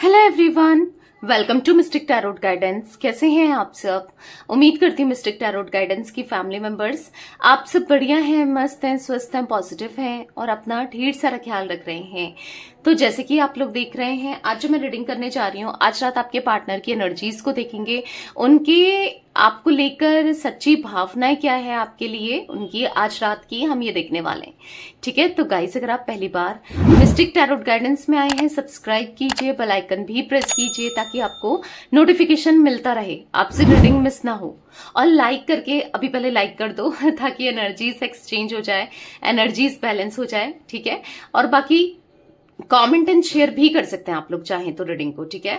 Hello everyone, welcome to Mystic Tarot Guidance. कैसे हैं आप सब? उम्मीद करती हूँ मिस्टिक टैरोट गाइडेंस की फैमिली मेंबर्स आप सब बढ़िया हैं, मस्त हैं, स्वस्थ हैं, पॉजिटिव हैं और अपना ढेर सारा ख्याल रख रहे हैं। तो जैसे कि आप लोग देख रहे हैं, आज जो मैं रीडिंग करने जा रही हूँ, आज रात आपके पार्टनर की एनर्जीज को देखेंगे। उनके आपको लेकर सच्ची भावनाएं क्या है आपके लिए, उनकी आज रात की हम ये देखने वाले हैं। ठीक है, तो गाइस अगर आप पहली बार मिस्टिक टैरोट गाइडेंस में आए हैं, सब्सक्राइब कीजिए, बेल आइकन भी प्रेस कीजिए ताकि आपको नोटिफिकेशन मिलता रहे, आपसे रीडिंग मिस ना हो। और लाइक करके अभी पहले लाइक कर दो ताकि एनर्जीज एक्सचेंज हो जाए, एनर्जीज बैलेंस हो जाए। ठीक है, और बाकी कमेंट एंड शेयर भी कर सकते हैं आप लोग चाहें तो रीडिंग को। ठीक है,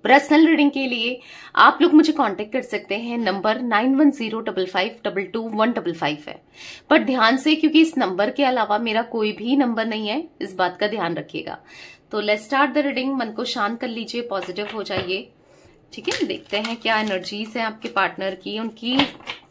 पर्सनल रीडिंग के लिए आप लोग मुझे कांटेक्ट कर सकते हैं, नंबर 9105522155 है। पर ध्यान से, क्योंकि इस नंबर के अलावा मेरा कोई भी नंबर नहीं है, इस बात का ध्यान रखिएगा। तो लेट्स स्टार्ट द रीडिंग। मन को शांत कर लीजिए, पॉजिटिव हो जाइए। ठीक है, देखते हैं क्या एनर्जीज है आपके पार्टनर की, उनकी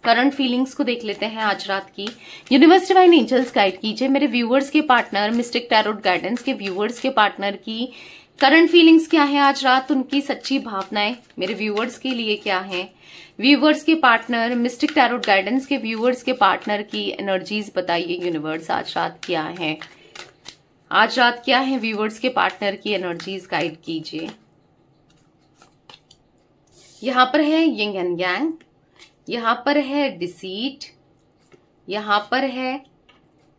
करंट फीलिंग्स को देख लेते हैं आज रात की। यूनिवर्स डिवाइन एंजल्स गाइड कीजिए मेरे व्यूअर्स के पार्टनर, मिस्टिक टैरोट गाइडेंस के व्यूअर्स के पार्टनर की करंट फीलिंग्स क्या है आज रात, उनकी सच्ची भावनाएं मेरे व्यूअर्स के लिए क्या है। व्यूअर्स के पार्टनर, मिस्टिक टैरोट गाइडेंस के व्यूअर्स के पार्टनर की एनर्जीज बताइए यूनिवर्स, आज रात क्या है, आज रात क्या है। व्यूअर्स के पार्टनर की एनर्जीज गाइड कीजिए। यहां पर है यिंग एंड यांग, यहां पर है डिसीट, यहां पर है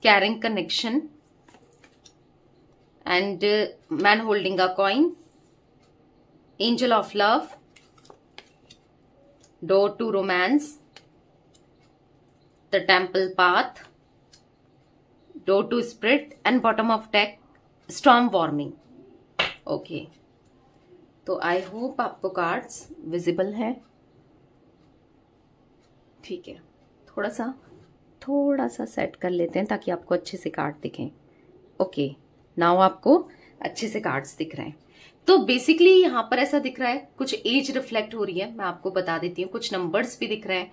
carrying connection and man holding a coin, angel of love, door to romance, the temple path, door to spirit and bottom of deck storm warning। Okay, तो आई होप आपको cards visible है। ठीक है, थोड़ा सा सेट कर लेते हैं ताकि आपको अच्छे से कार्ड दिखें। ओके, नाउ आपको अच्छे से कार्ड्स दिख रहे हैं। तो बेसिकली यहां पर ऐसा दिख रहा है, कुछ एज रिफ्लेक्ट हो रही है, मैं आपको बता देती हूँ। कुछ नंबर्स भी दिख रहे हैं,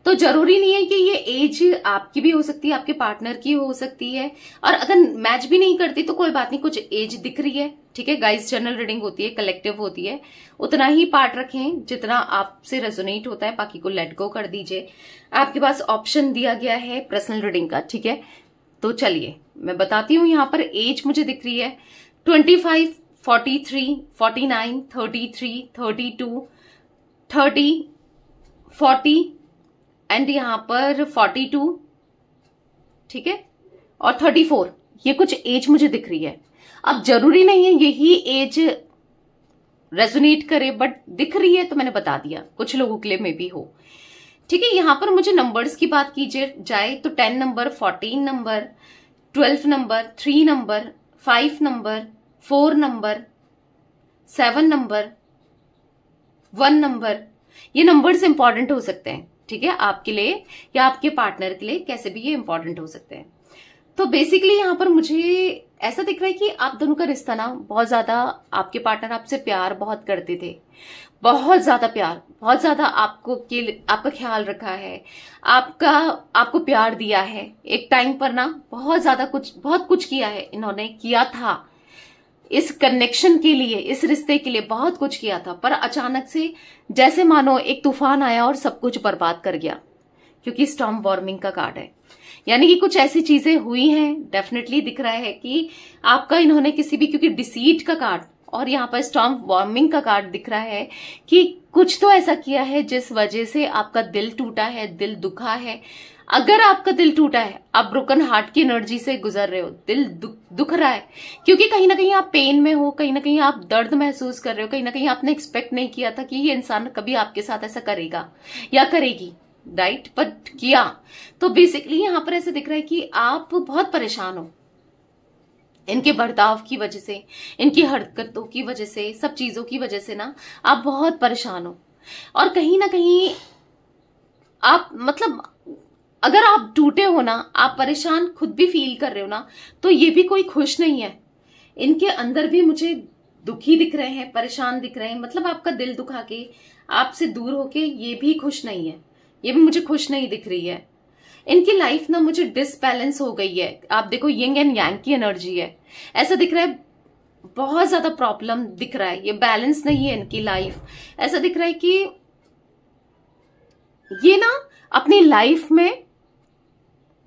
तो जरूरी नहीं है कि ये एज आपकी भी हो सकती है, आपके पार्टनर की हो सकती है, और अगर मैच भी नहीं करती तो कोई बात नहीं, कुछ एज दिख रही है। ठीक है गाइस, जनरल रीडिंग होती है, कलेक्टिव होती है, उतना ही पार्ट रखें जितना आपसे रेजोनेट होता है, बाकी को लेट गो कर दीजिए। आपके पास ऑप्शन दिया गया है पर्सनल रीडिंग का। ठीक है, तो चलिए मैं बताती हूँ। यहां पर एज मुझे दिख रही है 25, 43, 49, 33, 32, 30, 40 एंड यहां पर 42। ठीक है, और 34, ये कुछ एज मुझे दिख रही है। अब जरूरी नहीं है यही एज रेजोनेट करे, बट दिख रही है तो मैंने बता दिया, कुछ लोगों के लिए मे भी हो। ठीक है, यहां पर मुझे नंबर्स की बात कीजिए जाए तो 10 number, 14 number, 12 number, 3 number, 5 number, 4 number, 7 number, 1 number, ये नंबर्स इंपॉर्टेंट हो सकते हैं। ठीक है, आपके लिए या आपके पार्टनर के लिए, कैसे भी ये इंपॉर्टेंट हो सकते हैं। तो बेसिकली यहां पर मुझे ऐसा दिख रहा है कि आप दोनों का रिश्ता ना बहुत ज्यादा, आपके पार्टनर आपसे प्यार बहुत करते थे, बहुत ज्यादा प्यार, बहुत ज्यादा आपका ख्याल रखा है, आपको प्यार दिया है। एक टाइम पर ना बहुत कुछ किया है, इन्होंने किया था इस कनेक्शन के लिए, इस रिश्ते के लिए बहुत कुछ किया था, पर अचानक से जैसे मानो एक तूफान आया और सब कुछ बर्बाद कर गया, क्योंकि स्टॉर्म वार्मिंग का कार्ड है। यानी कि कुछ ऐसी चीजें हुई हैं, डेफिनेटली दिख रहा है कि आपका इन्होंने किसी भी, क्योंकि डिसीट का कार्ड और यहाँ पर स्टॉर्म वार्मिंग का कार्ड दिख रहा है कि कुछ तो ऐसा किया है जिस वजह से आपका दिल टूटा है, दिल दुखा है। अगर आपका दिल टूटा है, आप ब्रोकन हार्ट की एनर्जी से गुजर रहे हो, दिल दुख रहा है, क्योंकि कहीं ना कहीं आप पेन में हो, कहीं ना कहीं आप दर्द महसूस कर रहे हो, कहीं ना कहीं आपने एक्सपेक्ट नहीं किया था कि ये इंसान कभी आपके साथ ऐसा करेगा या करेगी, राइट, बट किया। तो बेसिकली यहां पर ऐसा दिख रहा है कि आप बहुत परेशान हो इनके बर्ताव की वजह से, इनकी हरकतों की वजह से, सब चीजों की वजह से ना आप बहुत परेशान हो। और कहीं ना कहीं आप, मतलब अगर आप टूटे हो ना, आप परेशान खुद भी फील कर रहे हो ना, तो ये भी कोई खुश नहीं है। इनके अंदर भी मुझे दुखी दिख रहे हैं, परेशान दिख रहे हैं, मतलब आपका दिल दुखा के, आपसे दूर होके ये भी खुश नहीं है, ये भी मुझे खुश नहीं दिख रही है। इनकी लाइफ ना मुझे डिसबैलेंस हो गई है। आप देखो, यिंग एंड यांग की एनर्जी है, ऐसा दिख रहा है बहुत ज्यादा प्रॉब्लम दिख रहा है, ये बैलेंस नहीं है इनकी लाइफ। ऐसा दिख रहा है कि ये ना अपनी लाइफ में,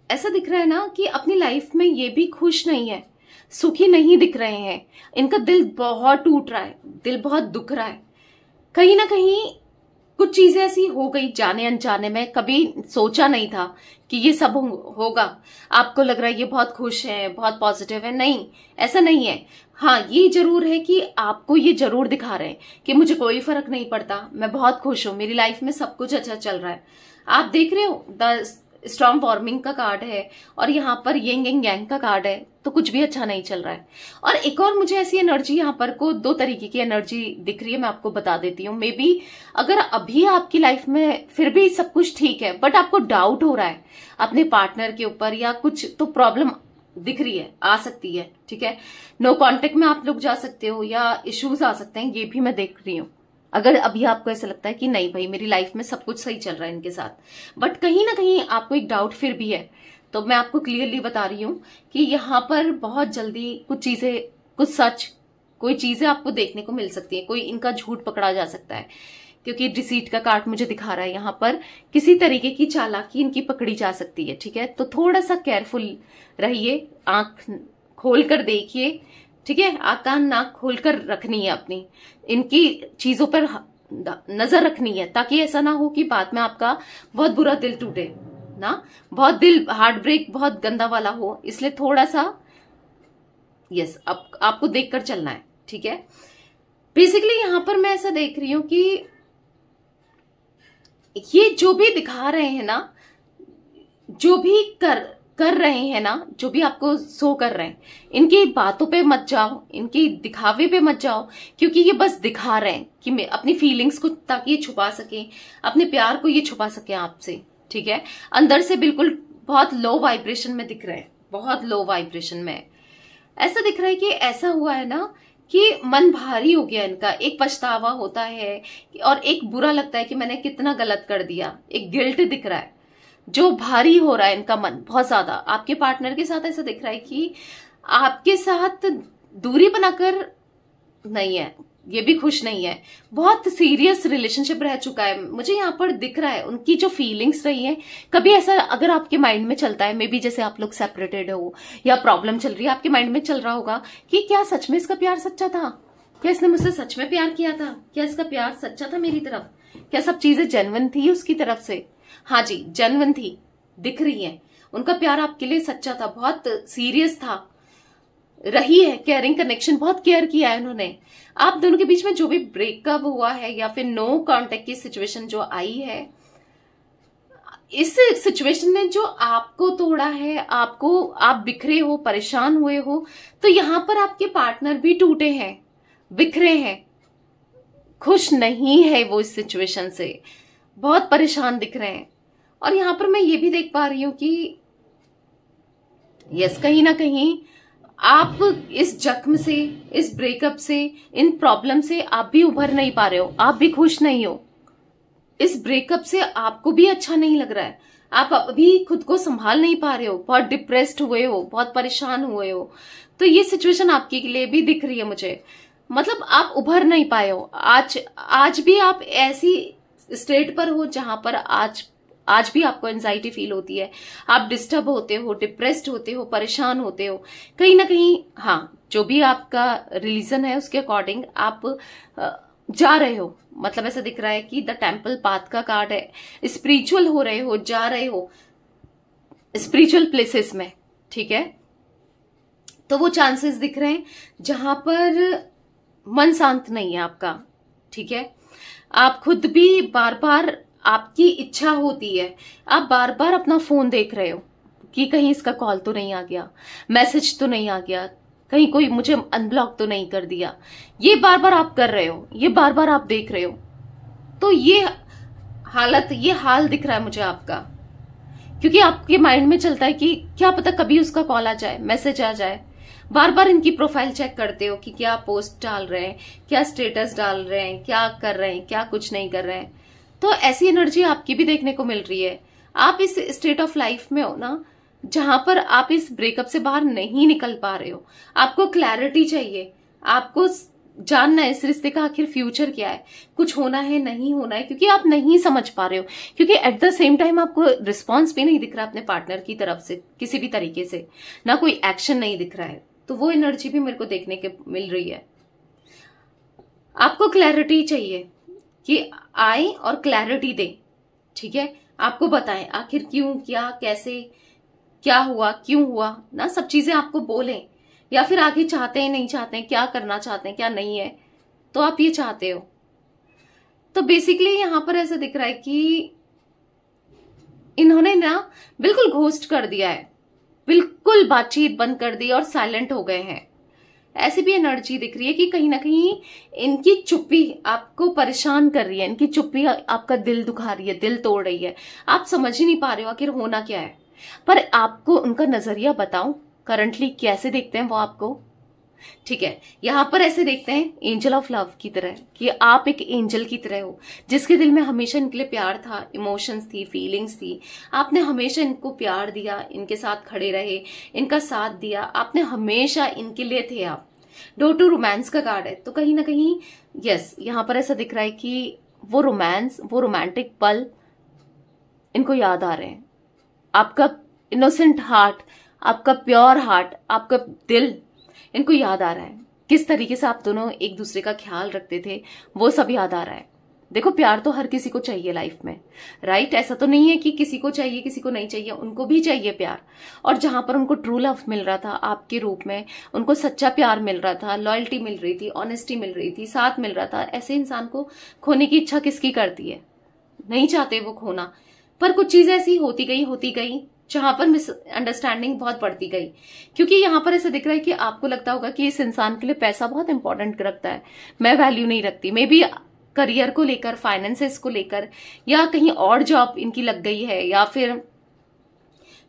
ऐसा दिख रहा है ना कि अपनी लाइफ में ये भी खुश नहीं है, सुखी नहीं दिख रहे हैं। इनका दिल बहुत टूट रहा है, दिल बहुत दुख रहा है। कहीं ना कहीं कुछ चीजें ऐसी हो गई जाने अनजाने में, कभी सोचा नहीं था कि ये सब होगा। आपको लग रहा है ये बहुत खुश है, बहुत पॉजिटिव है, नहीं, ऐसा नहीं है। हाँ, ये जरूर है कि आपको ये जरूर दिखा रहे हैं कि मुझे कोई फर्क नहीं पड़ता, मैं बहुत खुश हूं, मेरी लाइफ में सब कुछ अच्छा चल रहा है। आप देख रहे हो द स्टॉर्म वॉर्मिंग का कार्ड है और यहाँ पर यिंग एंड यांग का कार्ड है, तो कुछ भी अच्छा नहीं चल रहा है। और एक और मुझे ऐसी एनर्जी यहाँ पर को 2 तरीके की एनर्जी दिख रही है, मैं आपको बता देती हूँ। मे बी अगर अभी आपकी लाइफ में फिर भी सब कुछ ठीक है, बट आपको डाउट हो रहा है अपने पार्टनर के ऊपर या कुछ, तो प्रॉब्लम दिख रही है, आ सकती है, ठीक है। नो कॉन्टेक्ट में आप लोग जा सकते हो या इश्यूज आ सकते हैं, ये भी मैं देख रही हूँ। अगर अभी आपको ऐसा लगता है कि नहीं भाई मेरी लाइफ में सब कुछ सही चल रहा है इनके साथ, बट कहीं ना कहीं आपको एक डाउट फिर भी है, तो मैं आपको क्लियरली बता रही हूँ कि यहाँ पर बहुत जल्दी कुछ चीजें, कुछ सच, कोई चीजें आपको देखने को मिल सकती है, कोई इनका झूठ पकड़ा जा सकता है, क्योंकि डिसीट का कार्ड मुझे दिखा रहा है यहाँ पर किसी तरीके की चालाकी इनकी पकड़ी जा सकती है, ठीक है। तो थोड़ा सा केयरफुल रहिए, आंख खोल कर देखिए, ठीक है। आंख कान नाक खोलकर रखनी है अपनी, इनकी चीजों पर नजर रखनी है, ताकि ऐसा ना हो कि बाद में आपका बहुत बुरा दिल टूटे ना, बहुत दिल हार्ट ब्रेक बहुत गंदा वाला हो। इसलिए थोड़ा सा यस आपको देखकर चलना है, ठीक है। बेसिकली यहां पर मैं ऐसा देख रही हूं कि ये जो भी दिखा रहे हैं ना, जो भी कर रहे हैं ना, जो भी आपको शो कर रहे हैं, इनकी बातों पे मत जाओ, इनकी दिखावे पे मत जाओ, क्योंकि ये बस दिखा रहे हैं कि मैं अपनी फीलिंग्स को, ताकि ये छुपा सके, अपने प्यार को ये छुपा सके आपसे, ठीक है। अंदर से बिल्कुल बहुत लो वाइब्रेशन में दिख रहे हैं, बहुत लो वाइब्रेशन में। ऐसा दिख रहा है कि ऐसा हुआ है ना कि मन भारी हो गया इनका, एक पछतावा होता है और एक बुरा लगता है कि मैंने कितना गलत कर दिया, एक गिल्ट दिख रहा है जो भारी हो रहा है इनका मन बहुत ज्यादा। आपके पार्टनर के साथ ऐसा दिख रहा है कि आपके साथ दूरी बनाकर नहीं है, ये भी खुश नहीं है, बहुत सीरियस रिलेशनशिप रह चुका है। मुझे यहाँ पर दिख रहा है उनकी जो फीलिंग्स रही है, कभी ऐसा अगर आपके माइंड में चलता है, मे बी जैसे आप लोग सेपरेटेड हो या प्रॉब्लम चल रही है, आपके माइंड में चल रहा होगा कि क्या सच में इसका प्यार सच्चा था, क्या इसने मुझसे सच में प्यार किया था, क्या इसका प्यार सच्चा था मेरी तरफ, क्या सब चीजें जेन्युइन थी उसकी तरफ से। हाँ जी, जेन्युइन थी, दिख रही है, उनका प्यार आपके लिए सच्चा था, बहुत सीरियस था, रही है केयरिंग कनेक्शन, बहुत केयर किया है उन्होंने। आप दोनों के बीच में जो भी ब्रेकअप हुआ है या फिर नो कांटेक्ट की सिचुएशन जो आई है, इस सिचुएशन ने जो आपको तोड़ा है, आपको, आप बिखरे हो, परेशान हुए हो, तो यहां पर आपके पार्टनर भी टूटे हैं, बिखरे हैं, खुश नहीं है वो इस सिचुएशन से, बहुत परेशान दिख रहे हैं। और यहां पर मैं ये भी देख पा रही हूं कि यस, कहीं ना कहीं आप इस जख्म से, इस ब्रेकअप से, इन प्रॉब्लम से आप भी उभर नहीं पा रहे हो, आप भी खुश नहीं हो। इस ब्रेकअप से आपको भी अच्छा नहीं लग रहा है, आप अभी खुद को संभाल नहीं पा रहे हो, बहुत डिप्रेस्ड हुए हो, बहुत परेशान हुए हो। तो ये सिचुएशन आपके लिए भी दिख रही है मुझे, मतलब आप उभर नहीं पाए हो। आज भी आप ऐसी स्टेट पर हो जहां पर आज भी आपको एंजाइटी फील होती है, आप डिस्टर्ब होते हो, डिप्रेस्ड होते हो, परेशान होते हो कहीं ना कहीं। हाँ, जो भी आपका रिलीजन है उसके अकॉर्डिंग आप जा रहे हो, मतलब ऐसा दिख रहा है कि द टेम्पल पाथ का कार्ड है, स्पिरिचुअल हो रहे हो, जा रहे हो स्पिरिचुअल प्लेसेस में, ठीक है। तो वो चांसेस दिख रहे हैं जहां पर मन शांत नहीं है आपका, ठीक है। आप खुद भी बार बार, आपकी इच्छा होती है, आप बार बार अपना फोन देख रहे हो कि कहीं इसका कॉल तो नहीं आ गया, मैसेज तो नहीं आ गया, कहीं कोई मुझे अनब्लॉक तो नहीं कर दिया, ये बार बार आप कर रहे हो, ये बार बार आप देख रहे हो। तो ये हालत, ये हाल दिख रहा है मुझे आपका, क्योंकि आपके माइंड में चलता है कि क्या पता कभी उसका कॉल आ जाए, मैसेज आ जाए। बार बार इनकी प्रोफाइल चेक करते हो कि क्या पोस्ट डाल रहे हैं, क्या स्टेटस डाल रहे हैं, क्या कर रहे हैं, क्या कुछ नहीं कर रहे हैं। तो ऐसी एनर्जी आपकी भी देखने को मिल रही है। आप इस स्टेट ऑफ लाइफ में हो ना जहां पर आप इस ब्रेकअप से बाहर नहीं निकल पा रहे हो, आपको क्लैरिटी चाहिए, आपको जानना है इस रिश्ते का आखिर फ्यूचर क्या है, कुछ होना है नहीं होना है, क्योंकि आप नहीं समझ पा रहे हो, क्योंकि एट द सेम टाइम आपको रिस्पॉन्स भी नहीं दिख रहा अपने पार्टनर की तरफ से किसी भी तरीके से, ना कोई एक्शन नहीं दिख रहा है। तो वो एनर्जी भी मेरे को देखने के मिल रही है। आपको क्लैरिटी चाहिए कि आए और क्लैरिटी दे, ठीक है, आपको बताएं आखिर क्यों, क्या, कैसे, क्या हुआ, क्यों हुआ ना, सब चीजें आपको बोलें, या फिर आगे चाहते हैं नहीं चाहते हैं, क्या करना चाहते हैं क्या नहीं है, तो आप ये चाहते हो। तो बेसिकली यहां पर ऐसा दिख रहा है कि इन्होंने ना बिल्कुल घोस्ट कर दिया है, बिल्कुल बातचीत बंद कर दी और साइलेंट हो गए हैं। ऐसी भी एनर्जी दिख रही है कि कहीं ना कहीं इनकी चुप्पी आपको परेशान कर रही है, इनकी चुप्पी आपका दिल दुखा रही है, दिल तोड़ रही है, आप समझ ही नहीं पा रहे हो आखिर होना क्या है। पर आपको उनका नजरिया बताऊं करंटली कैसे देखते हैं वो आपको, ठीक है। यहां पर ऐसे देखते हैं एंजल ऑफ लव की तरह, कि आप एक एंजल की तरह हो जिसके दिल में हमेशा इनके लिए प्यार था, इमोशंस थी, फीलिंग्स थी। आपने हमेशा इनको प्यार दिया, इनके साथ खड़े रहे, इनका साथ दिया, आपने हमेशा इनके लिए थे आप। डोर टू रोमांस का कार्ड है, तो कहीं ना कहीं यस, यहां पर ऐसा दिख रहा है कि वो रोमांस, वो रोमांटिक पल इनको याद आ रहे हैं। आपका इनोसेंट हार्ट, आपका प्योर हार्ट, आपका दिल इनको याद आ रहा है। किस तरीके से आप दोनों एक दूसरे का ख्याल रखते थे वो सब याद आ रहा है। देखो प्यार तो हर किसी को चाहिए लाइफ में, राइट? ऐसा तो नहीं है कि किसी को चाहिए किसी को नहीं चाहिए, उनको भी चाहिए प्यार। और जहां पर उनको ट्रू लव मिल रहा था आपके रूप में, उनको सच्चा प्यार मिल रहा था, लॉयल्टी मिल रही थी, ऑनेस्टी मिल रही थी, साथ मिल रहा था, ऐसे इंसान को खोने की इच्छा किसकी करती है? नहीं चाहते वो खोना, पर कुछ चीजें ऐसी होती गई जहां पर मिसअंडरस्टैंडिंग बहुत बढ़ती गई। क्योंकि यहां पर ऐसा दिख रहा है कि आपको लगता होगा कि इस इंसान के लिए पैसा बहुत इंपॉर्टेंट रखता है, मैं वैल्यू नहीं रखती। मे बी करियर को लेकर, फाइनेंसेस को लेकर, या कहीं और जॉब इनकी लग गई है, या फिर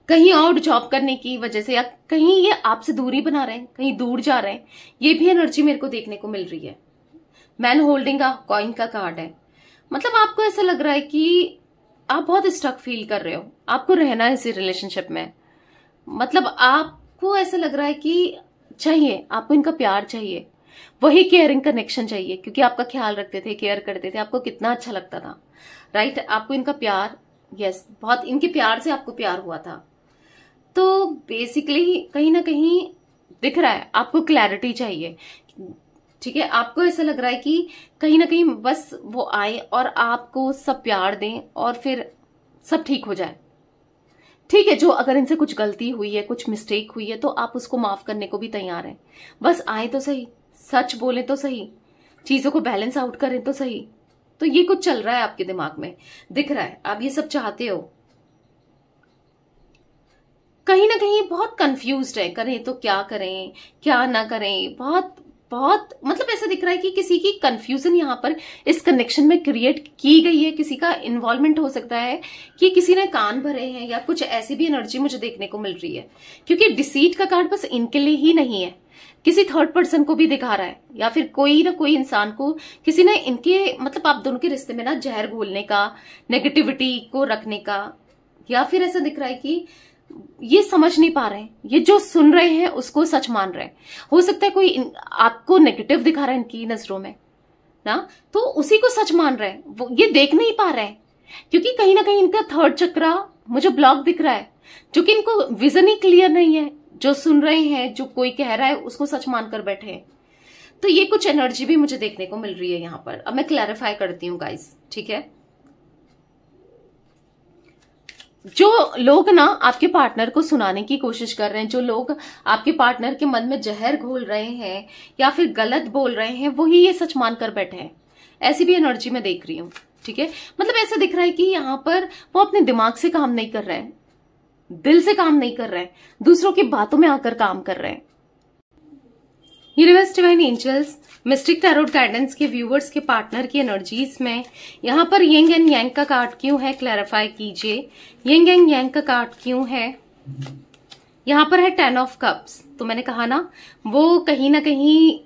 कहीं और जॉब करने की वजह से, या कहीं ये आपसे दूरी बना रहे हैं, कहीं दूर जा रहे हैं। ये भी एनर्जी मेरे को देखने को मिल रही है। मैन होल्डिंग अ कॉइन का कार्ड है, मतलब आपको ऐसा लग रहा है कि आप बहुत स्टक फील कर रहे हो, आपको रहना है इसी रिलेशनशिप में। मतलब आपको ऐसा लग रहा है कि चाहिए, आपको इनका प्यार चाहिए, वही केयरिंग कनेक्शन चाहिए, क्योंकि आपका ख्याल रखते थे, केयर करते थे, आपको कितना अच्छा लगता था, राइट? आपको इनका प्यार, यस, बहुत इनके प्यार से आपको प्यार हुआ था। तो बेसिकली कहीं ना कहीं दिख रहा है आपको क्लैरिटी चाहिए, ठीक है। आपको ऐसा लग रहा है कि कहीं ना कहीं बस वो आए और आपको सब प्यार दें और फिर सब ठीक हो जाए। ठीक है, जो अगर इनसे कुछ गलती हुई है, कुछ मिस्टेक हुई है, तो आप उसको माफ करने को भी तैयार हैं। बस आए तो सही, सच बोले तो सही, चीजों को बैलेंस आउट करें तो सही। तो ये कुछ चल रहा है आपके दिमाग में, दिख रहा है आप ये सब चाहते हो। कहीं ना कहीं बहुत कंफ्यूज्ड है, करें तो क्या करें, क्या ना करें, बहुत बहुत मतलब ऐसा दिख रहा है कि किसी की कंफ्यूजन यहाँ पर इस कनेक्शन में क्रिएट की गई है। किसी का इन्वॉल्वमेंट हो सकता है कि किसी ने कान भरे हैं, या कुछ ऐसी भी एनर्जी मुझे देखने को मिल रही है। क्योंकि डिसीट का कार्ड बस इनके लिए ही नहीं है, किसी थर्ड पर्सन को भी दिखा रहा है, या फिर कोई ना कोई इंसान को किसी ने इनके मतलब आप दोनों के रिश्ते में ना जहर घोलने का, नेगेटिविटी को रखने का, या फिर ऐसा दिख रहा है कि ये समझ नहीं पा रहे हैं, ये जो सुन रहे हैं उसको सच मान रहे हैं। हो सकता है कोई आपको नेगेटिव दिखा रहा है इनकी नजरों में ना, तो उसी को सच मान रहे हैं, वो ये देख नहीं पा रहे हैं। क्योंकि कहीं ना कहीं इनका थर्ड चक्रा मुझे ब्लॉक दिख रहा है, क्योंकि इनको विजन ही क्लियर नहीं है। जो सुन रहे हैं, जो कोई कह रहा है उसको सच मानकर बैठे हैं। तो ये कुछ एनर्जी भी मुझे देखने को मिल रही है यहाँ पर। अब मैं क्लैरिफाई करती हूँ गाइस, ठीक है। जो लोग ना आपके पार्टनर को सुनाने की कोशिश कर रहे हैं, जो लोग आपके पार्टनर के मन में जहर घोल रहे हैं या फिर गलत बोल रहे हैं, वही ये सच मानकर बैठे हैं। ऐसी भी एनर्जी में देख रही हूँ, ठीक है। मतलब ऐसा दिख रहा है कि यहाँ पर वो अपने दिमाग से काम नहीं कर रहे हैं, दिल से काम नहीं कर रहे हैं, दूसरों की बातों में आकर काम कर रहे हैं। Universe, divine angels, Mystic Tarot Guidance के व्यूवर्स के पार्टनर की एनर्जीज में यहाँ पर यिंग एंड यांग का कार्ड क्यों है, क्लैरिफाई कीजिए। यिंग एंड यांग का कार्ड क्यों है? यहाँ पर है 10 ऑफ कप्स। तो मैंने कहा ना, वो कहीं ना कहीं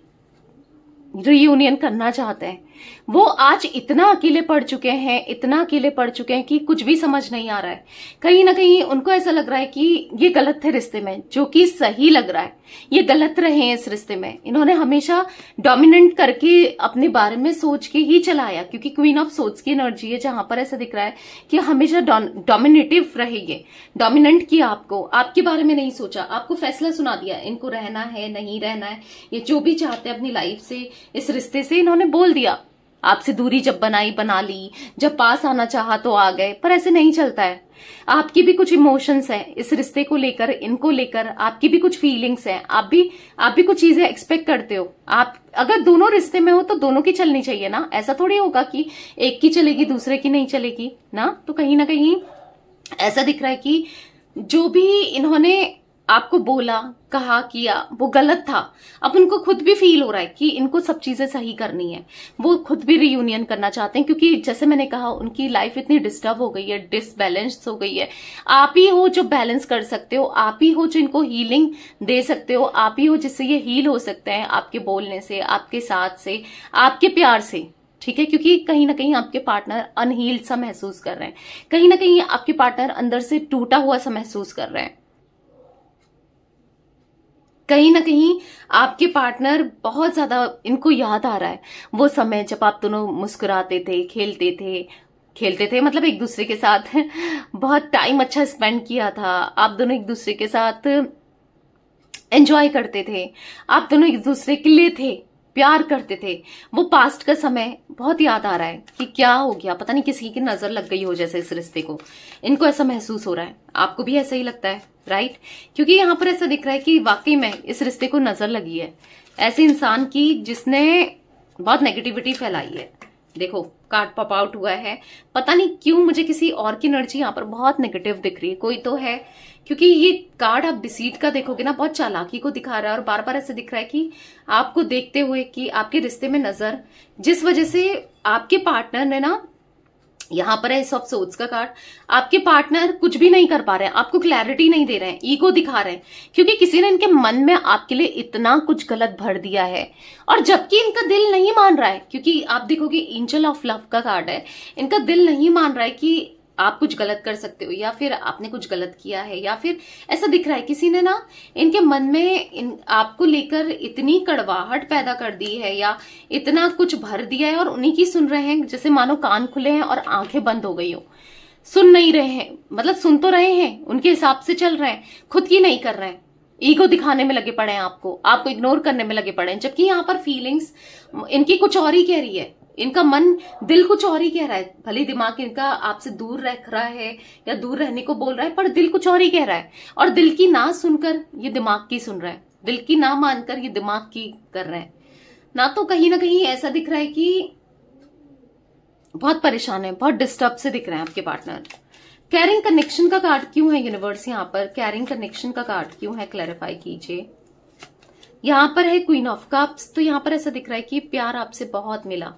रियूनियन करना चाहते हैं, वो आज इतना अकेले पड़ चुके हैं, इतना अकेले पड़ चुके हैं कि कुछ भी समझ नहीं आ रहा है। कहीं ना कहीं उनको ऐसा लग रहा है कि ये गलत थे रिश्ते में, जो कि सही लग रहा है। ये गलत रहे हैं इस रिश्ते में। इन्होंने हमेशा डोमिनेंट करके अपने बारे में सोच के ही चलाया, क्योंकि क्वीन ऑफ सोर्ड्स की एनर्जी है, जहां पर ऐसा दिख रहा है कि हमेशा डोमिनेटिव रहेंगे, डोमिनेंट किया आपको, आपके बारे में नहीं सोचा, आपको फैसला सुना दिया, इनको रहना है नहीं रहना है, ये जो भी चाहते हैं अपनी लाइफ से, इस रिश्ते से इन्होंने बोल दिया। आपसे दूरी जब बनाई बना ली, जब पास आना चाहा तो आ गए, पर ऐसे नहीं चलता है। आपकी भी कुछ इमोशंस हैं इस रिश्ते को लेकर, इनको लेकर आपकी भी कुछ फीलिंग्स हैं, आप भी कुछ चीजें एक्सपेक्ट करते हो। आप अगर दोनों रिश्ते में हो तो दोनों की चलनी चाहिए ना, ऐसा थोड़ी होगा कि एक की चलेगी दूसरे की नहीं चलेगी ना। तो कहीं ना कहीं ऐसा दिख रहा है कि जो भी इन्होंने आपको बोला, कहा, किया, वो गलत था। अब उनको खुद भी फील हो रहा है कि इनको सब चीजें सही करनी है, वो खुद भी रियूनियन करना चाहते हैं, क्योंकि जैसे मैंने कहा उनकी लाइफ इतनी डिस्टर्ब हो गई है, डिसबैलेंस हो गई है। आप ही हो जो बैलेंस कर सकते हो, आप ही हो जो इनको हीलिंग दे सकते हो, आप ही हो जिससे ये हील हो सकते हैं, आपके बोलने से, आपके साथ से, आपके प्यार से। ठीक है, क्योंकि कहीं ना कहीं आपके पार्टनर अनहील्ड सा महसूस कर रहे हैं, कहीं ना कहीं आपके पार्टनर अंदर से टूटा हुआ सा महसूस कर रहे हैं। कहीं ना कहीं आपके पार्टनर बहुत ज्यादा इनको याद आ रहा है वो समय जब आप दोनों मुस्कुराते थे, खेलते थे मतलब एक दूसरे के साथ बहुत टाइम अच्छा स्पेंड किया था, आप दोनों एक दूसरे के साथ एंजॉय करते थे, आप दोनों एक दूसरे के लिए थे, प्यार करते थे। वो पास्ट का समय बहुत याद आ रहा है कि क्या हो गया, पता नहीं किसी की नजर लग गई हो जैसे इस रिश्ते को, इनको ऐसा महसूस हो रहा है। आपको भी ऐसा ही लगता है, राइट? क्योंकि यहाँ पर ऐसा दिख रहा है कि वाकई में इस रिश्ते को नजर लगी है ऐसे इंसान की जिसने बहुत नेगेटिविटी फैलाई है। देखो कार्ड पॉप आउट हुआ है, पता नहीं क्यों मुझे किसी और की एनर्जी यहाँ पर बहुत नेगेटिव दिख रही है। कोई तो है, क्योंकि ये कार्ड आप डिसीट का देखोगे ना, बहुत चालाकी को दिखा रहा है और बार बार ऐसे दिख रहा है कि आपको देखते हुए कि आपके रिश्ते में नजर, जिस वजह से आपके पार्टनर ने ना, यहां पर है ऑफ सोर्ड्स का कार्ड, आपके पार्टनर कुछ भी नहीं कर पा रहे हैं, आपको क्लैरिटी नहीं दे रहे हैं, ईगो दिखा रहे हैं, क्योंकि किसी ने इनके मन में आपके लिए इतना कुछ गलत भर दिया है, और जबकि इनका दिल नहीं मान रहा है। क्योंकि आप देखोगे एंजल ऑफ लव का कार्ड है, इनका दिल नहीं मान रहा है कि आप कुछ गलत कर सकते हो, या फिर आपने कुछ गलत किया है, या फिर ऐसा दिख रहा है किसी ने ना इनके मन में आपको लेकर इतनी कड़वाहट पैदा कर दी है, या इतना कुछ भर दिया है, और उन्हीं की सुन रहे हैं, जैसे मानो कान खुले हैं और आंखें बंद हो गई हो। सुन नहीं रहे हैं, मतलब सुन तो रहे हैं, उनके हिसाब से चल रहे हैं, खुद की नहीं कर रहे हैं, ईगो दिखाने में लगे पड़े हैं, आपको इग्नोर करने में लगे पड़े हैं। जबकि यहाँ पर फीलिंग्स इनकी कुछ और ही कह रही है, इनका मन, दिल कुछ और ही कह रहा है। भले दिमाग इनका आपसे दूर रख रहा है या दूर रहने को बोल रहा है, पर दिल कुछ और ही कह रहा है, और दिल की ना सुनकर ये दिमाग की सुन रहा है, दिल की ना मानकर ये दिमाग की कर रहे हैं ना। तो कहीं ना कहीं ऐसा दिख रहा है कि बहुत परेशान है, बहुत डिस्टर्ब से दिख रहे हैं आपके पार्टनर। कैरिंग कनेक्शन का कार्ड क्यों है यूनिवर्स यहाँ पर? कैरिंग कनेक्शन का कार्ड क्यों है, क्लैरिफाई कीजिए। यहाँ पर है क्वीन ऑफ कप्स, तो यहाँ पर ऐसा दिख रहा है कि प्यार आपसे बहुत मिला,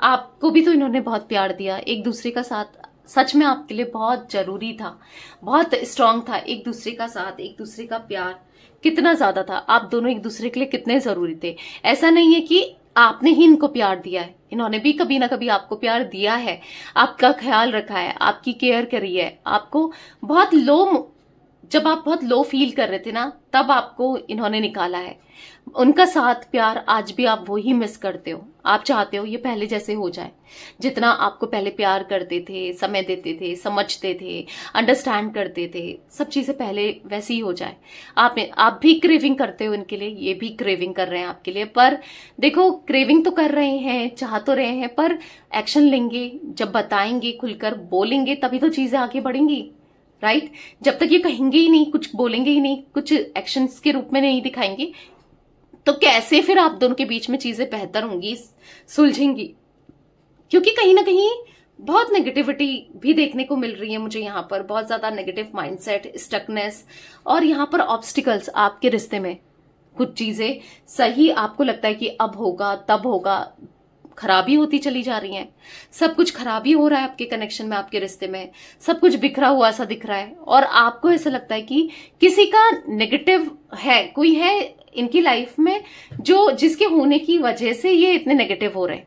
आपको भी तो इन्होंने बहुत प्यार दिया, एक दूसरे का साथ सच में आपके लिए बहुत जरूरी था, बहुत स्ट्रांग था। एक दूसरे का साथ, एक दूसरे का प्यार कितना ज्यादा था, आप दोनों एक दूसरे के लिए कितने जरूरी थे। ऐसा नहीं है कि आपने ही इनको प्यार दिया है, इन्होंने भी कभी ना कभी आपको प्यार दिया है, आपका ख्याल रखा है, आपकी केयर करी है, आपको बहुत जब आप बहुत लो फील कर रहे थे ना, तब आपको इन्होंने निकाला है। उनका साथ, प्यार आज भी आप वो ही मिस करते हो, आप चाहते हो ये पहले जैसे हो जाए, जितना आपको पहले प्यार करते थे, समय देते थे, समझते थे, अंडरस्टैंड करते थे, सब चीजें पहले वैसी ही हो जाए। आप भी क्रेविंग करते हो इनके लिए, ये भी क्रेविंग कर रहे हैं आपके लिए। पर देखो क्रेविंग तो कर रहे हैं, चाह तो रहे हैं, पर एक्शन लेंगे, जब बताएंगे, खुलकर बोलेंगे, तभी तो चीजें आगे बढ़ेंगी, राइट? जब तक ये कहेंगे ही नहीं, कुछ बोलेंगे ही नहीं, कुछ एक्शंस के रूप में नहीं दिखाएंगे, तो कैसे फिर आप दोनों के बीच में चीजें बेहतर होंगी, सुलझेंगी? क्योंकि कहीं ना कहीं बहुत नेगेटिविटी भी देखने को मिल रही है मुझे यहाँ पर, बहुत ज्यादा नेगेटिव माइंडसेट, स्टकनेस, और यहाँ पर ऑब्स्टिकल्स आपके रिश्ते में। कुछ चीजें सही आपको लगता है कि अब होगा, तब होगा, खराबी होती चली जा रही है, सब कुछ खराबी हो रहा है आपके कनेक्शन में, आपके रिश्ते में सब कुछ बिखरा हुआ सा दिख रहा है, और आपको ऐसा लगता है कि किसी का नेगेटिव है, कोई है इनकी लाइफ में जो जिसके होने की वजह से ये इतने नेगेटिव हो रहे हैं।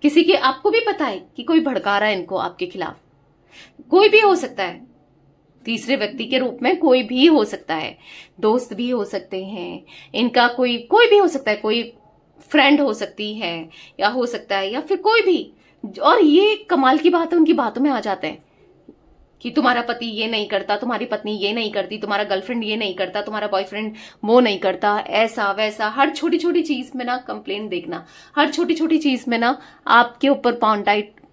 किसी के, आपको भी पता है कि कोई भड़का रहा है इनको आपके खिलाफ, कोई भी हो सकता है, तीसरे व्यक्ति के रूप में कोई भी हो सकता है, दोस्त भी हो सकते हैं इनका, कोई भी हो सकता है, कोई फ्रेंड हो सकती है या हो सकता है, या फिर कोई भी। और ये कमाल की बात है, उनकी बातों में आ जाते हैं कि तुम्हारा पति ये नहीं करता, तुम्हारी पत्नी ये नहीं करती, तुम्हारा गर्लफ्रेंड ये नहीं करता, तुम्हारा बॉयफ्रेंड वो नहीं करता, ऐसा वैसा, हर छोटी छोटी चीज में ना कंप्लेंट देखना, हर छोटी छोटी चीज में ना आपके ऊपर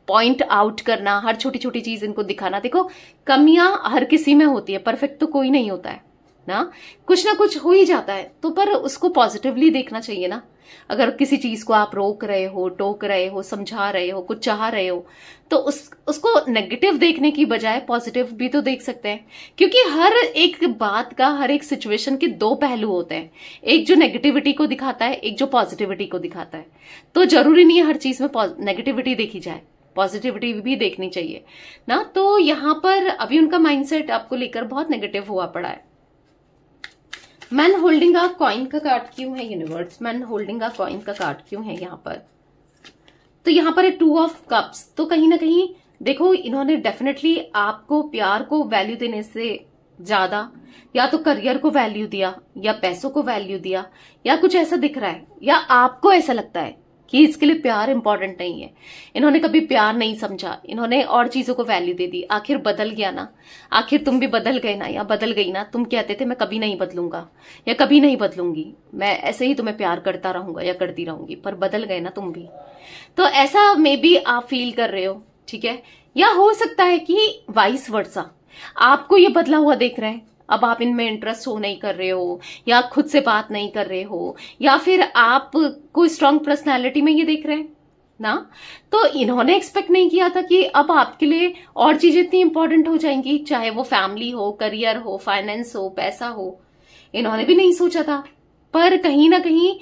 पॉइंट आउट करना, हर छोटी छोटी चीज इनको दिखाना। देखो कमियां हर किसी में होती है, परफेक्ट तो कोई नहीं होता है ना कुछ हो ही जाता है, तो पर उसको पॉजिटिवली देखना चाहिए ना। अगर किसी चीज को आप रोक रहे हो, टोक रहे हो, समझा रहे हो, कुछ चाह रहे हो, तो उसको नेगेटिव देखने की बजाय पॉजिटिव भी तो देख सकते हैं, क्योंकि हर एक बात का, हर एक सिचुएशन के दो पहलू होते हैं, एक जो नेगेटिविटी को दिखाता है, एक जो पॉजिटिविटी को दिखाता है। तो जरूरी नहीं है हर चीज में नेगेटिविटी देखी जाए, पॉजिटिविटी भी देखनी चाहिए ना। तो यहाँ पर अभी उनका माइंडसेट आपको लेकर बहुत नेगेटिव हुआ पड़ा है। मैन होल्डिंग अ कॉइन का कार्ड क्यों है universe? Man holding a coin का कार्ड क्यों है यहाँ पर? तो यहाँ पर है 2 ऑफ कप्स। तो कहीं ना कहीं देखो, इन्होंने डेफिनेटली आपको प्यार को वैल्यू देने से ज्यादा या तो करियर को वैल्यू दिया, या पैसों को वैल्यू दिया, या कुछ ऐसा दिख रहा है, या आपको ऐसा लगता है कि इसके लिए प्यार इंपॉर्टेंट नहीं है। इन्होंने कभी प्यार नहीं समझा, इन्होंने और चीजों को वैल्यू दे दी। आखिर बदल गया ना, आखिर तुम भी बदल गए ना, या बदल गई ना। तुम कहते थे मैं कभी नहीं बदलूंगा या कभी नहीं बदलूंगी, मैं ऐसे ही तुम्हें प्यार करता रहूंगा या करती रहूंगी, पर बदल गए ना तुम भी। तो ऐसा मे बी आप फील कर रहे हो, ठीक है। या हो सकता है कि वाइस वर्सा, आपको ये बदला हुआ देख रहे हैं, अब आप इनमें इंटरेस्ट हो नहीं कर रहे हो, या खुद से बात नहीं कर रहे हो, या फिर आप कोई स्ट्रांग पर्सनालिटी में ये देख रहे हैं ना। तो इन्होंने एक्सपेक्ट नहीं किया था कि अब आपके लिए और चीजें इतनी इंपॉर्टेंट हो जाएंगी, चाहे वो फैमिली हो, करियर हो, फाइनेंस हो, पैसा हो। इन्होंने भी नहीं सोचा था, पर कहीं ना कहीं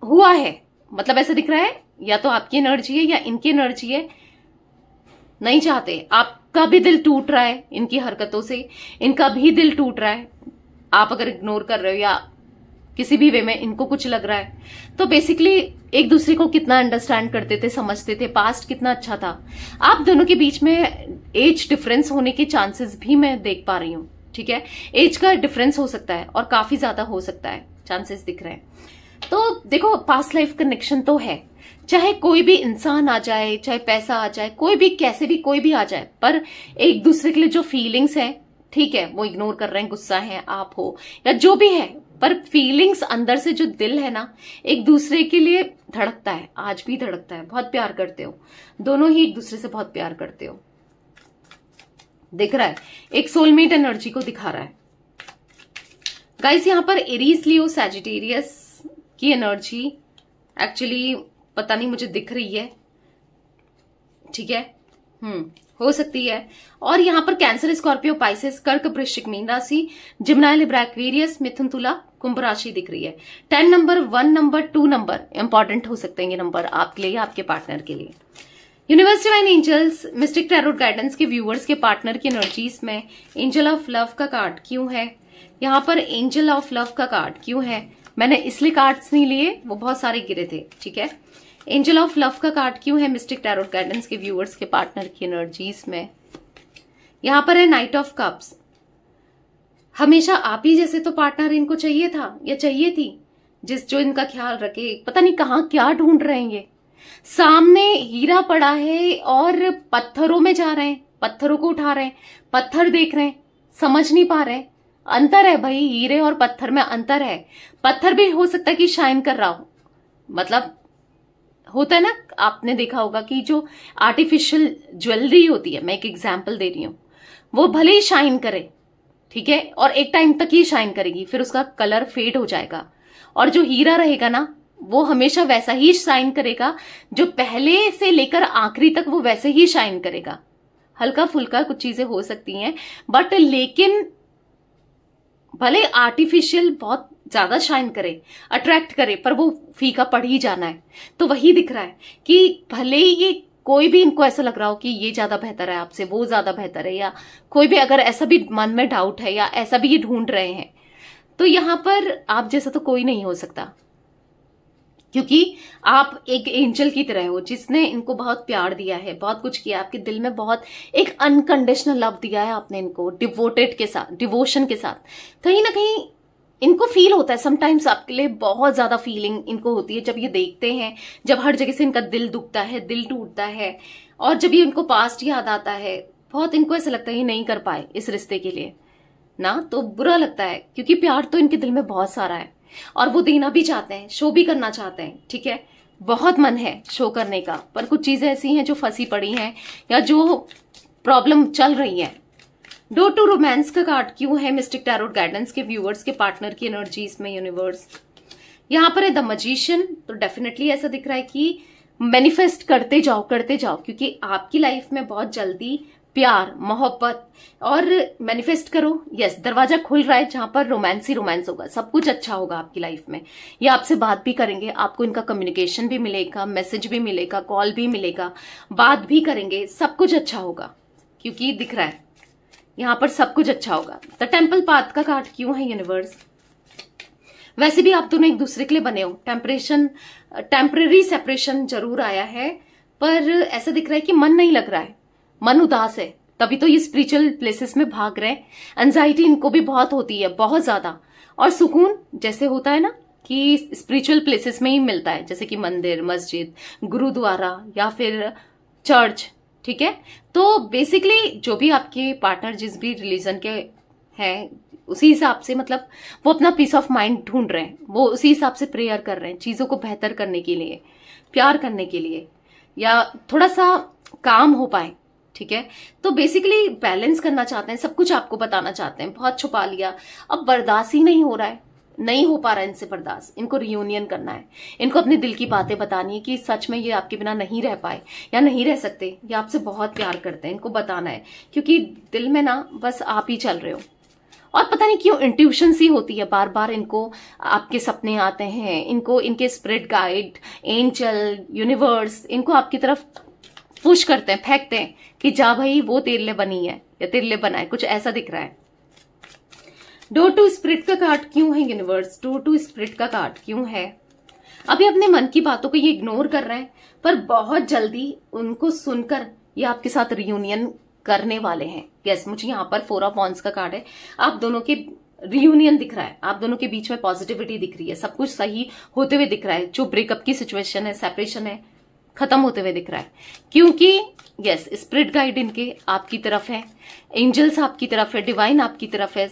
हुआ है। मतलब ऐसा दिख रहा है, या तो आपकी एनर्जी है या इनकी एनर्जी है, नहीं चाहते। आपका भी दिल टूट रहा है इनकी हरकतों से, इनका भी दिल टूट रहा है। आप अगर इग्नोर कर रहे हो या किसी भी वे में इनको कुछ लग रहा है, तो बेसिकली एक दूसरे को कितना अंडरस्टैंड करते थे, समझते थे, पास्ट कितना अच्छा था। आप दोनों के बीच में एज डिफरेंस होने के चांसेस भी मैं देख पा रही हूं, ठीक है। एज का डिफरेंस हो सकता है और काफी ज्यादा हो सकता है, चांसेस दिख रहे हैं। तो देखो, पास्ट लाइफ कनेक्शन तो है, चाहे कोई भी इंसान आ जाए, चाहे पैसा आ जाए, कोई भी कैसे भी कोई भी आ जाए, पर एक दूसरे के लिए जो फीलिंग्स है, ठीक है, वो इग्नोर कर रहे हैं, गुस्सा है आप हो या जो भी है, पर फीलिंग्स अंदर से जो दिल है ना, एक दूसरे के लिए धड़कता है, आज भी धड़कता है। बहुत प्यार करते हो दोनों ही, एक दूसरे से बहुत प्यार करते हो, दिख रहा है। एक सोलमेट एनर्जी को दिखा रहा है गाइस। यहां पर एरीज, लियो, सैजिटेरियस की एनर्जी एक्चुअली पता नहीं मुझे दिख रही है, ठीक है, हो सकती है। और यहां पर कैंसर, स्कॉर्पियो, पाइसेस, कर्क, वृश्चिक, मीन राशि, जिम्नाय, लिब्रा, एक्वेरियस, मिथुन, तुला, कुंभ राशि दिख रही है। 10 नंबर, 1 नंबर, 2 नंबर इंपॉर्टेंट हो सकते हैं ये नंबर आपके लिए या आपके पार्टनर के लिए। Universe, divine angels, Mystic Tarot Guidance के व्यूअर्स के पार्टनर की एनर्जीज में एंजल ऑफ लव का कार्ड क्यों है? यहाँ पर एंजल ऑफ लव का कार्ड क्यों है? मैंने इसलिए कार्ड्स नहीं लिए, वो बहुत सारे गिरे थे, ठीक है। एंजल ऑफ लव का कार्ड क्यों है मिस्टिक टैरोट गाइडेंस के व्यूअर्स के पार्टनर की एनर्जीज में? यहां पर है नाइट ऑफ कप्स। हमेशा आप ही जैसे तो पार्टनर इनको चाहिए था या चाहिए थी, जो इनका ख्याल रखे। पता नहीं कहां क्या ढूंढ रहे हैं ये। सामने हीरा पड़ा है और पत्थरों में जा रहे हैं, पत्थरों को उठा रहे हैं, पत्थर देख रहे हैं, समझ नहीं पा रहे हैं। अंतर है भाई, हीरे और पत्थर में अंतर है। पत्थर भी हो सकता है कि शाइन कर रहा हो, मतलब होता है ना, आपने देखा होगा कि जो आर्टिफिशियल ज्वेलरी होती है, मैं एक एग्जांपल दे रही हूं, वो भले ही शाइन करे, ठीक है, और एक टाइम तक ही शाइन करेगी, फिर उसका कलर फेड हो जाएगा। और जो हीरा रहेगा ना, वो हमेशा वैसा ही शाइन करेगा, जो पहले से लेकर आखिरी तक वो वैसे ही शाइन करेगा। हल्का फुल्का कुछ चीजें हो सकती हैं, बट लेकिन भले आर्टिफिशियल बहुत ज्यादा शाइन करे, अट्रैक्ट करे, पर वो फीका पड़ ही जाना है। तो वही दिख रहा है कि भले ही ये कोई भी इनको ऐसा लग रहा हो कि ये ज्यादा बेहतर है आपसे, वो ज्यादा बेहतर है, या कोई भी अगर ऐसा भी मन में डाउट है या ऐसा भी ये ढूंढ रहे हैं, तो यहां पर आप जैसा तो कोई नहीं हो सकता, क्योंकि आप एक एंजल की तरह हो जिसने इनको बहुत प्यार दिया है, बहुत कुछ किया, आपके दिल में बहुत एक अनकंडीशनल लव दिया है आपने इनको, डिवोटेड के साथ, डिवोशन के साथ। कहीं ना कहीं इनको फील होता है समटाइम्स, आपके लिए बहुत ज्यादा फीलिंग इनको होती है जब ये देखते हैं, जब हर जगह से इनका दिल दुखता है, दिल टूटता है, और जब ये इनको पास्ट याद आता है, बहुत इनको ऐसा लगता है ये नहीं कर पाए इस रिश्ते के लिए ना, तो बुरा लगता है, क्योंकि प्यार तो इनके दिल में बहुत सारा है और वो देना भी चाहते हैं, शो भी करना चाहते हैं, ठीक है, बहुत मन है शो करने का, पर कुछ चीजें ऐसी हैं जो फंसी पड़ी हैं या जो प्रॉब्लम चल रही है। डोर टू रोमांस का कार्ड क्यों है मिस्टिक टैरोट गाइडेंस के व्यूअर्स के पार्टनर की एनर्जी इसमें यूनिवर्स। यहाँ पर है द मैजिशियन, तो डेफिनेटली ऐसा दिख रहा है कि मैनिफेस्ट करते जाओ क्योंकि आपकी लाइफ में बहुत जल्दी प्यार, मोहब्बत और मैनिफेस्ट करो। यस, दरवाजा खुल रहा है जहां पर रोमांस ही रोमांस होगा, सब कुछ अच्छा होगा आपकी लाइफ में। ये आपसे बात भी करेंगे, आपको इनका कम्युनिकेशन भी मिलेगा, मैसेज भी मिलेगा, कॉल भी मिलेगा, बात भी करेंगे, सब कुछ अच्छा होगा, क्योंकि दिख रहा है यहां पर सब कुछ अच्छा होगा। द टेम्पल पाथ का कार्ड क्यों है यूनिवर्स। वैसे भी आप दोनों एक दूसरे के लिए बने हो, टेम्परेरी सेपरेशन जरूर आया है, पर ऐसा दिख रहा है कि मन नहीं लग रहा है, मन उदास है, तभी तो ये स्पिरिचुअल प्लेसेस में भाग रहे हैं। एंजाइटी इनको भी बहुत होती है, बहुत ज्यादा, और सुकून जैसे होता है ना कि स्पिरिचुअल प्लेसेस में ही मिलता है, जैसे कि मंदिर, मस्जिद, गुरुद्वारा या फिर चर्च, ठीक है। तो बेसिकली जो भी आपके पार्टनर जिस भी रिलीजन के हैं उसी हिसाब से, मतलब वो अपना पीस ऑफ माइंड ढूंढ रहे हैं, वो उसी हिसाब से प्रेयर कर रहे हैं चीजों को बेहतर करने के लिए, प्यार करने के लिए, या थोड़ा सा काम हो पाए, ठीक है। तो बेसिकली बैलेंस करना चाहते हैं, सब कुछ आपको बताना चाहते हैं, बहुत छुपा लिया, अब बर्दाश्त ही नहीं हो रहा है, नहीं हो पा रहा है इनसे बर्दाश्त, इनको रियूनियन करना है, इनको अपने दिल की बातें बतानी है कि सच में ये आपके बिना नहीं रह पाए या नहीं रह सकते, ये आपसे बहुत प्यार करते हैं, इनको बताना है, क्योंकि दिल में ना बस आप ही चल रहे हो। और पता नहीं क्यों इंट्यूशन सी होती है, बार बार इनको आपके सपने आते हैं, इनको इनके स्पिरिट गाइड, एंजल, यूनिवर्स इनको आपकी तरफ पुश करते हैं, फेंकते हैं कि जा भाई वो तेरे लिए बनी है या तेरे लिए बना है, कुछ ऐसा दिख रहा है। डोर टू स्पिरिट का कार्ड क्यों है यूनिवर्स, डोर टू स्पिरिट का कार्ड क्यों है। अभी अपने मन की बातों को ये इग्नोर कर रहे हैं, पर बहुत जल्दी उनको सुनकर ये आपके साथ रियूनियन करने वाले हैं। यस, मुझे यहाँ पर 4 ऑफ वॉन्ड्स का कार्ड है, आप दोनों के रियूनियन दिख रहा है, आप दोनों के बीच में पॉजिटिविटी दिख रही है, सब कुछ सही होते हुए दिख रहा है, जो ब्रेकअप की सिचुएशन है, सेपरेशन है, खत्म होते हुए दिख रहा है, क्योंकि यस स्पिरिट गाइड इनके आपकी तरफ है, एंजल्स आपकी तरफ है, डिवाइन आपकी तरफ है,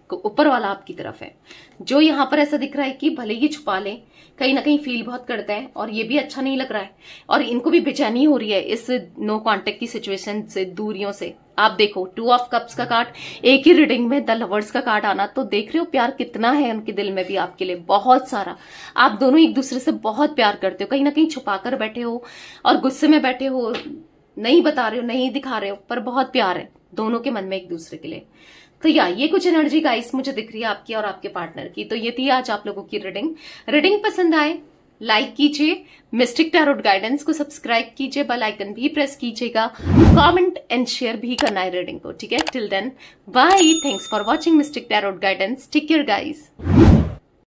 ऊपर वाला आपकी तरफ है। जो यहाँ पर ऐसा दिख रहा है कि भले ही छुपा लें, कहीं ना कहीं फील बहुत करते हैं और ये भी अच्छा नहीं लग रहा है, और इनको भी बेचैनी हो रही है इस नो कांटेक्ट की सिचुएशन से, दूरियों से। आप देखो 2 ऑफ कप्स का कार्ड एक ही रीडिंग में, द लवर्स का कार्ड आना, तो देख रहे हो प्यार कितना है उनके दिल में भी आपके लिए, बहुत सारा। आप दोनों एक दूसरे से बहुत प्यार करते हो, कहीं ना कहीं छुपा कर बैठे हो और गुस्से में बैठे हो, नहीं बता रहे हो, नहीं दिखा रहे हो, पर बहुत प्यार है दोनों के मन में एक दूसरे के लिए। तो ये कुछ एनर्जी गाइस मुझे दिख रही है आपकी और आपके पार्टनर की। तो ये थी आज आप लोगों की रीडिंग पसंद आए लाइक कीजिए, मिस्टिक टैरोट गाइडेंस को सब्सक्राइब कीजिए, बेल आइकन भी प्रेस कीजिएगा, कमेंट एंड शेयर भी करना है रीडिंग को, ठीक है। Till then bye, thanks for watching Mystic Tarot Guidance, take care guys.